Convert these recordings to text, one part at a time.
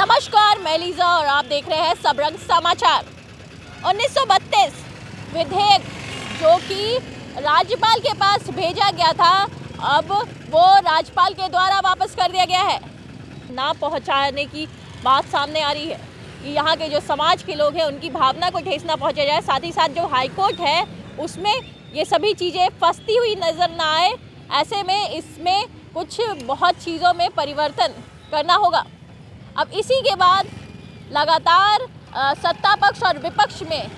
नमस्कार, मैं लीजा और आप देख रहे हैं सबरंग समाचार। 1932 विधेयक जो कि राज्यपाल के पास भेजा गया था, अब वो राज्यपाल के द्वारा वापस कर दिया गया है। ना पहुंचाने की बात सामने आ रही है कि यहाँ के जो समाज के लोग हैं उनकी भावना को ठेस ना पहुँचा जाए। साथ ही साथ जो हाईकोर्ट है उसमें ये सभी चीज़ें फंसती हुई नज़र ना आए। ऐसे में इसमें कुछ बहुत चीज़ों में परिवर्तन करना होगा। अब इसी के बाद लगातार सत्ता पक्ष और विपक्ष में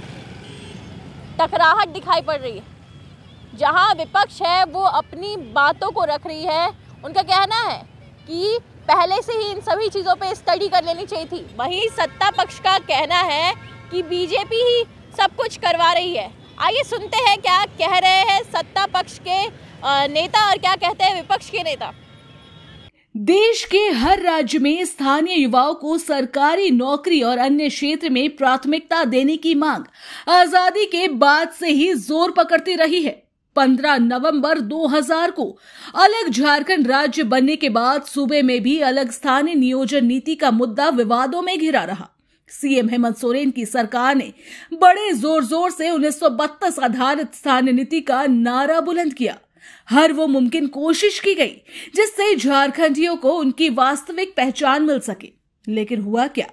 टकराहट दिखाई पड़ रही है। जहां विपक्ष है वो अपनी बातों को रख रही है। उनका कहना है कि पहले से ही इन सभी चीज़ों पे स्टडी कर लेनी चाहिए थी। वहीं सत्ता पक्ष का कहना है कि बीजेपी ही सब कुछ करवा रही है। आइए सुनते हैं क्या कह रहे हैं सत्ता पक्ष के नेता और क्या कहते हैं विपक्ष के नेता। देश के हर राज्य में स्थानीय युवाओं को सरकारी नौकरी और अन्य क्षेत्र में प्राथमिकता देने की मांग आजादी के बाद से ही जोर पकड़ती रही है। 15 नवंबर 2000 को अलग झारखंड राज्य बनने के बाद सूबे में भी अलग स्थानीय नियोजन नीति का मुद्दा विवादों में घिरा रहा। सीएम हेमंत सोरेन की सरकार ने बड़े जोर से 1932 आधारित स्थानीय नीति का नारा बुलंद किया। हर वो मुमकिन कोशिश की गई जिससे झारखंडियों को उनकी वास्तविक पहचान मिल सके। लेकिन हुआ क्या?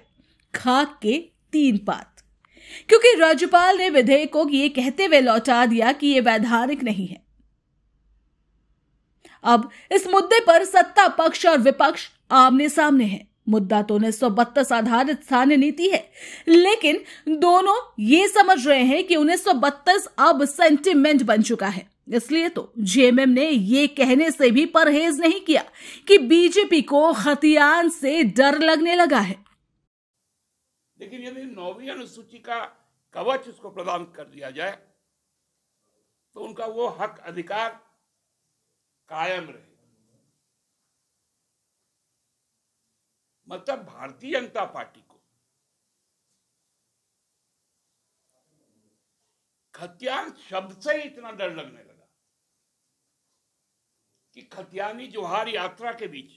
खाक के 3 पात। क्योंकि राज्यपाल ने विधेयक को ये कहते हुए लौटा दिया कि ये वैधानिक नहीं है। अब इस मुद्दे पर सत्ता पक्ष और विपक्ष आमने सामने है। मुद्दा तो 1932 आधारित स्थानीय नीति है, लेकिन दोनों ये समझ रहे हैं कि 1932 अब सेंटिमेंट बन चुका है। इसलिए तो जेएमएम ने ये कहने से भी परहेज नहीं किया कि बीजेपी को खतियान से डर लगने लगा है। लेकिन यदि 9वीं अनुसूची का कवच उसको प्रदान कर दिया जाए तो उनका वो हक अधिकार कायम रहे। मतलब भारतीय जनता पार्टी को खतियान शब्द से ही इतना डर लगने लगा कि खतियानी जोहार यात्रा के बीच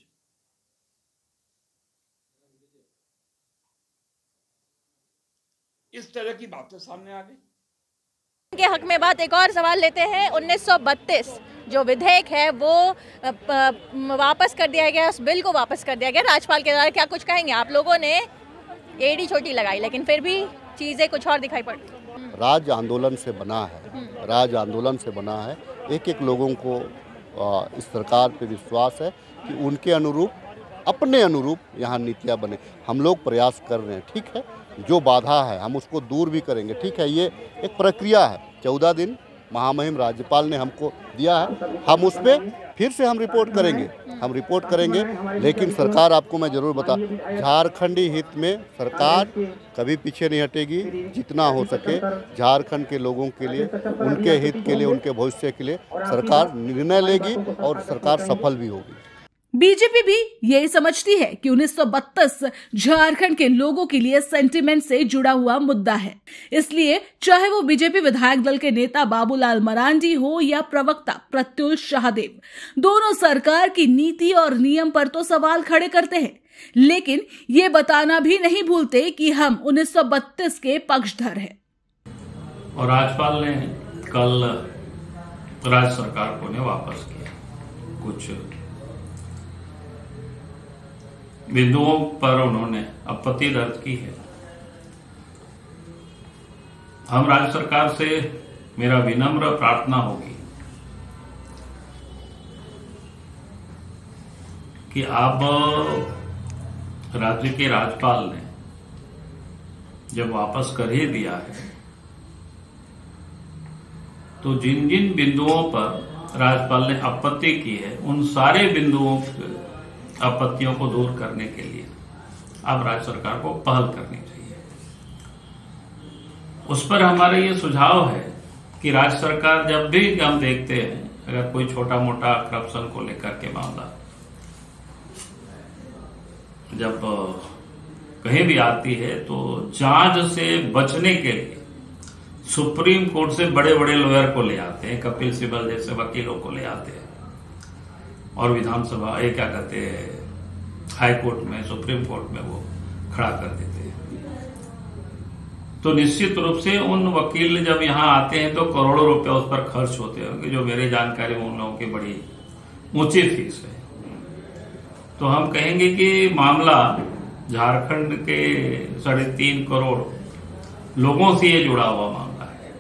इस तरह की बातें सामने आ गई। के हक में बात एक और सवाल लेते हैं। 1932 जो विधेयक है वो वापस कर दिया गया, उस बिल को वापस कर दिया गया राज्यपाल के द्वारा। क्या कुछ कहेंगे? आप लोगों ने एड़ी छोटी लगाई लेकिन फिर भी चीजें कुछ और दिखाई पड़ी। राज्य आंदोलन से बना है, राज्य आंदोलन से बना है। एक लोगों को इस सरकार पे विश्वास है कि उनके अनुरूप, अपने अनुरूप यहाँ नीतियाँ बने। हम लोग प्रयास कर रहे हैं, ठीक है। जो बाधा है हम उसको दूर भी करेंगे, ठीक है। ये एक प्रक्रिया है। 14 दिन महामहिम राज्यपाल ने हमको दिया है। हम उस पर फिर से हम रिपोर्ट करेंगे। लेकिन सरकार, आपको मैं जरूर बता, झारखंडी हित में सरकार कभी पीछे नहीं हटेगी। जितना हो सके झारखंड के लोगों के लिए, उनके हित के लिए, उनके भविष्य के लिए सरकार निर्णय लेगी और सरकार सफल भी होगी। बीजेपी भी यही समझती है कि 1932 झारखंड के लोगों के लिए सेंटिमेंट से जुड़ा हुआ मुद्दा है। इसलिए चाहे वो बीजेपी विधायक दल के नेता बाबूलाल मरांडी हो या प्रवक्ता प्रत्युल शाहदेव, दोनों सरकार की नीति और नियम पर तो सवाल खड़े करते हैं, लेकिन ये बताना भी नहीं भूलते कि हम 1932 के पक्षधर हैं। और राज्यपाल ने कल राज्य सरकार को वापस किया। कुछ बिंदुओं पर उन्होंने आपत्ति दर्ज की है। हम राज्य सरकार से, मेरा विनम्र प्रार्थना होगी कि आप राज्य के राज्यपाल ने जब वापस कर ही दिया है तो जिन जिन बिंदुओं पर राज्यपाल ने आपत्ति की है उन सारे बिंदुओं आपत्तियों को दूर करने के लिए अब राज्य सरकार को पहल करनी चाहिए। उस पर हमारा ये सुझाव है कि राज्य सरकार जब भी हम देखते हैं अगर कोई छोटा मोटा करप्शन को लेकर के मामला जब कहीं भी आती है तो जांच से बचने के लिए सुप्रीम कोर्ट से बड़े बड़े लॉयर को ले आते हैं, कपिल सिब्बल जैसे वकीलों को ले आते हैं और विधानसभा ये क्या कहते हैं हाई कोर्ट में, सुप्रीम कोर्ट में वो खड़ा कर देते हैं। तो निश्चित रूप से उन वकील जब यहाँ आते हैं तो करोड़ों रुपए उस पर खर्च होते होंगे, जो मेरे जानकारी में उन लोगों की बड़ी ऊंची फीस है। तो हम कहेंगे कि मामला झारखंड के 3.5 करोड़ लोगों से ये जुड़ा हुआ मामला है,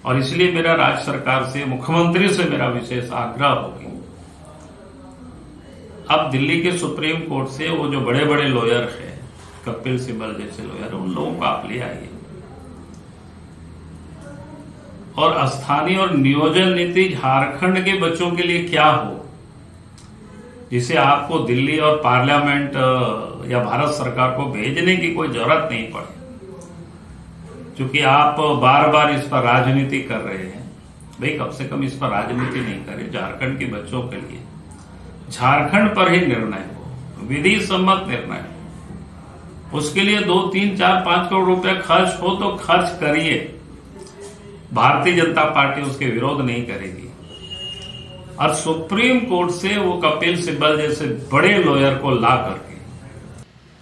और इसलिए मेरा राज्य सरकार से, मुख्यमंत्री से मेरा विशेष आग्रह होगी, अब दिल्ली के सुप्रीम कोर्ट से वो जो बड़े बड़े लॉयर हैं, कपिल सिब्बल जैसे लॉयर, उन लोगों को आप ले आइए और स्थानीय और नियोजन नीति झारखंड के बच्चों के लिए क्या हो, जिसे आपको दिल्ली और पार्लियामेंट या भारत सरकार को भेजने की कोई जरूरत नहीं पड़े, क्योंकि आप बार बार इस पर राजनीति कर रहे हैं। भाई कम से कम इस पर राजनीति नहीं करें, झारखंड के बच्चों के लिए झारखंड पर ही निर्णय हो, विधि सम्मत निर्णय हो। उसके लिए 2, 3, 4, 5 करोड़ रुपया खर्च हो तो खर्च करिए, भारतीय जनता पार्टी उसके विरोध नहीं करेगी। और सुप्रीम कोर्ट से वो कपिल सिब्बल जैसे बड़े लॉयर को ला करके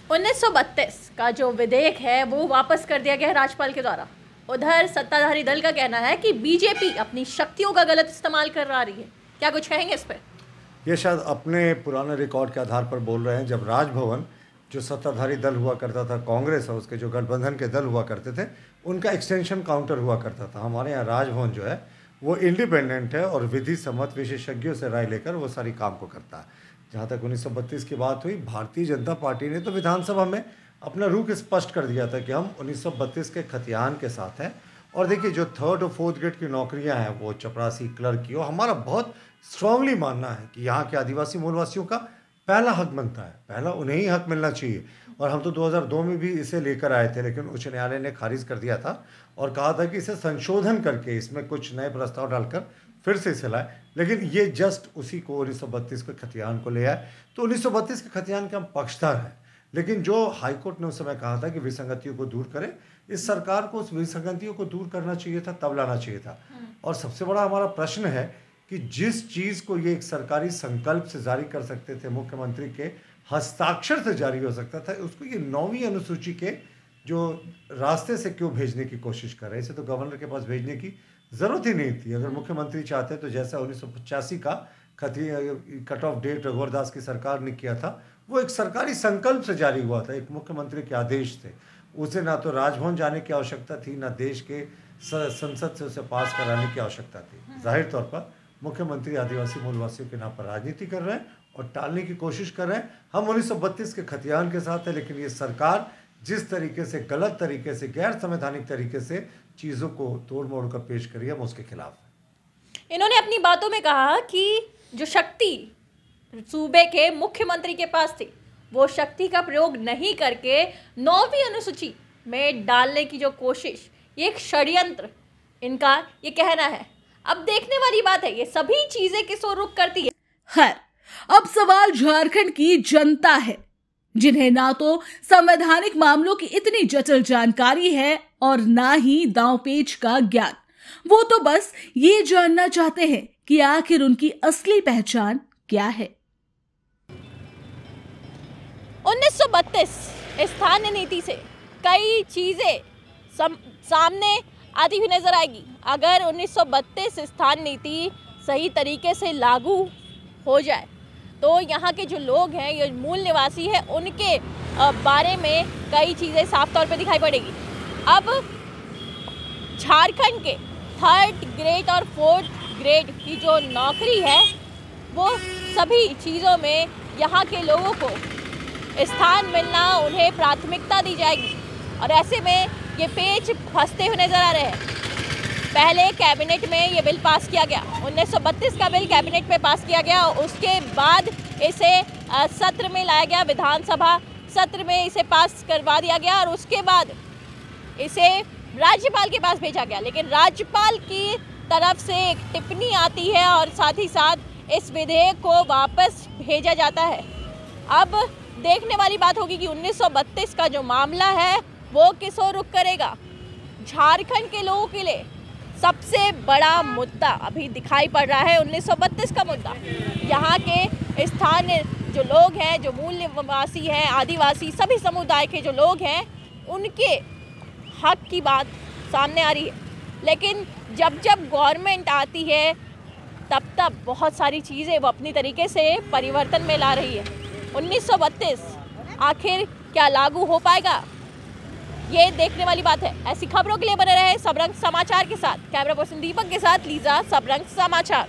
1932 का जो विधेयक है वो वापस कर दिया गया है राज्यपाल के द्वारा। उधर सत्ताधारी दल का कहना है कि बीजेपी अपनी शक्तियों का गलत इस्तेमाल कर रही है। क्या कुछ कहेंगे इस पर? ये शायद अपने पुराने रिकॉर्ड के आधार पर बोल रहे हैं। जब राजभवन जो सत्ताधारी दल हुआ करता था, कांग्रेस और उसके जो गठबंधन के दल हुआ करते थे, उनका एक्सटेंशन काउंटर हुआ करता था। हमारे यहाँ राजभवन जो है वो इंडिपेंडेंट है और विधि सम्मत विशेषज्ञों से राय लेकर वो सारी काम को करता है। जहाँ तक 1932 की बात हुई, भारतीय जनता पार्टी ने तो विधानसभा में अपना रुख स्पष्ट कर दिया था कि हम 1932 के खतियान के साथ हैं। और देखिए, जो 3rd और 4th ग्रेड की नौकरियां हैं वो चपरासी, क्लर्क की, और हमारा बहुत स्ट्रांगली मानना है कि यहाँ के आदिवासी मूलवासियों का पहला हक बनता है, पहला उन्हें ही हक मिलना चाहिए। और हम तो 2002 में भी इसे लेकर आए थे, लेकिन उच्च न्यायालय ने खारिज कर दिया था और कहा था कि इसे संशोधन करके इसमें कुछ नए प्रस्ताव डालकर फिर से इसे लाए। लेकिन ये जस्ट उसी को 1932 के खतियान को ले आए। तो 1932 के खतियान के हम पक्षधर हैं, लेकिन जो हाईकोर्ट ने उस समय कहा था कि विसंगतियों को दूर करें, इस सरकार को उस विसंगतियों को दूर करना चाहिए था, तब लाना चाहिए था। और सबसे बड़ा हमारा प्रश्न है कि जिस चीज़ को ये एक सरकारी संकल्प से जारी कर सकते थे, मुख्यमंत्री के हस्ताक्षर से जारी हो सकता था, उसको ये 9वीं अनुसूची के जो रास्ते से क्यों भेजने की कोशिश कर रहे हैं? इसे तो गवर्नर के पास भेजने की ज़रूरत ही नहीं थी। अगर मुख्यमंत्री चाहते तो जैसा 1985 का कट ऑफ डेट रघुवर की सरकार ने किया था, वो एक सरकारी संकल्प से जारी हुआ था, एक मुख्यमंत्री के आदेश थे। उसे ना तो राजभवन जाने की आवश्यकता थी, ना देश के संसद से उसे पास कराने की आवश्यकता थी। जाहिर तौर पर मुख्यमंत्री आदिवासी मूलवासियों के नाम पर राजनीति कर रहे हैं और टालने की कोशिश कर रहे हैं। हम 1932 के खतियान के साथ है, लेकिन ये सरकार जिस तरीके से, गलत तरीके से, गैर संवैधानिक तरीके से चीज़ों को तोड़ मोड़ कर पेश करी है, हम उसके खिलाफ हैं। इन्होंने अपनी बातों में कहा कि जो शक्ति सूबे के मुख्यमंत्री के पास थी, वो शक्ति का प्रयोग नहीं करके 9वीं अनुसूची में डालने की जो कोशिश, ये एक षड्यंत्र इनका ये कहना है। अब देखने वाली बात है, ये सभी चीजें किस ओर रुख करती है। खैर, अब सवाल झारखंड की जनता है, जिन्हें ना तो संवैधानिक मामलों की इतनी जटिल जानकारी है और ना ही दांवपेच का ज्ञान। वो तो बस ये जानना चाहते हैं कि आखिर उनकी असली पहचान क्या है। 1932 स्थानीय नीति से कई चीजें सामने आती हुई नजर आएगी। अगर 1932 स्थानीय नीति सही तरीके से लागू हो जाए तो यहाँ के जो लोग हैं, ये मूल निवासी हैं, उनके बारे में कई चीज़ें साफ तौर पे दिखाई पड़ेगी। अब झारखंड के 3rd ग्रेड और 4th ग्रेड की जो नौकरी है, वो सभी चीज़ों में यहाँ के लोगों को स्थान मिलना, उन्हें प्राथमिकता दी जाएगी। और ऐसे में ये पेच फंसते हुए नजर आ रहे हैं। पहले कैबिनेट में ये बिल पास किया गया, 1932 का बिल कैबिनेट में पास किया गया। उसके बाद इसे सत्र में लाया गया, विधानसभा सत्र में इसे पास करवा दिया गया और उसके बाद इसे राज्यपाल के पास भेजा गया। लेकिन राज्यपाल की तरफ से एक टिप्पणी आती है और साथ ही साथ इस विधेयक को वापस भेजा जाता है। अब देखने वाली बात होगी कि 1932 का जो मामला है वो किस ओर रुख करेगा। झारखंड के लोगों के लिए सबसे बड़ा मुद्दा अभी दिखाई पड़ रहा है 1932 का मुद्दा। यहाँ के स्थानीय जो लोग हैं, जो मूल निवासी हैं, आदिवासी, सभी समुदाय के जो लोग हैं, उनके हक की बात सामने आ रही है। लेकिन जब जब गवर्नमेंट आती है तब बहुत सारी चीज़ें वो अपनी तरीके से परिवर्तन में ला रही है। 1932 आखिर क्या लागू हो पाएगा, ये देखने वाली बात है। ऐसी खबरों के लिए बने रहे सबरंग समाचार के साथ। कैमरा पर्सन दीपक के साथ लीजा, सबरंग समाचार।